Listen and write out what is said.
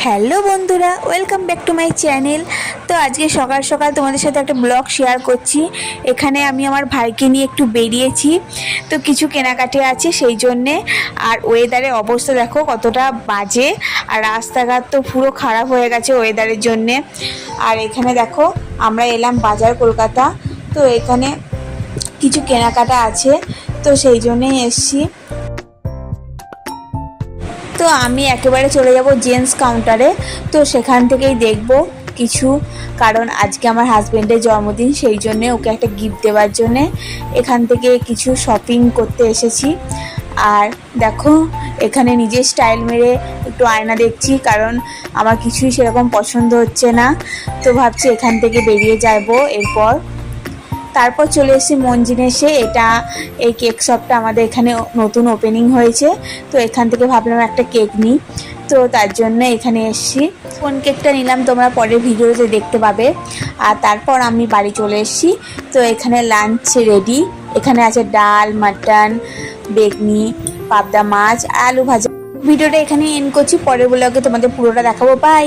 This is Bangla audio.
হ্যালো বন্ধুরা, welcome back to my channel. তো আজকে সকাল সকাল তোমাদের সাথে একটা ব্লগ শেয়ার করছি। এখানে আমি আমার ভাইকে নিয়ে একটু বেরিয়েছি, তো কিছু কেনাকাটি আছে সেই জন্যে। আর ওয়েদারের অবস্থা দেখো কতটা বাজে, আর রাস্তাঘাট তো পুরো খারাপ হয়ে গেছে ওয়েদারের জন্যে। আর এখানে দেখো আমরা এলাম বাজার কলকাতা, তো এখানে কিছু কেনাকাটা আছে, তো সেই জন্যেই এসছি। তো আমি একেবারে চলে যাব জেন্টস কাউন্টারে, তো সেখান থেকেই দেখব কিছু, কারণ আজকে আমার হাজব্যান্ডের জন্মদিন, সেই জন্যে ওকে একটা গিফট দেওয়ার জন্যে এখান থেকে কিছু শপিং করতে এসেছি। আর দেখো এখানে নিজের স্টাইল মেরে একটু আয়না দেখছি, কারণ আমার কিছুই সেরকম পছন্দ হচ্ছে না, তো ভাবছি এখান থেকে বেরিয়ে যাব। এরপর তারপর চলে এসেছি মঞ্জিনেসে। এটা এই কেক শপটা আমাদের এখানে নতুন ওপেনিং হয়েছে, তো এখান থেকে ভাবলাম একটা কেক নিই, তো তার জন্য এখানে এসেছি। কোন কেকটা নিলাম তোমরা পরের ভিডিওতে দেখতে পাবে। আর তারপর আমি বাড়ি চলে এসেছি। তো এখানে লাঞ্চ রেডি, এখানে আছে ডাল, মাটন, বেগনি, পাবদা মাছ আর আলু ভাজা। ভিডিওটা এখানে এন্ড করছি, পরের ব্লগে তোমাদের পুরোটা দেখাবো। বাই।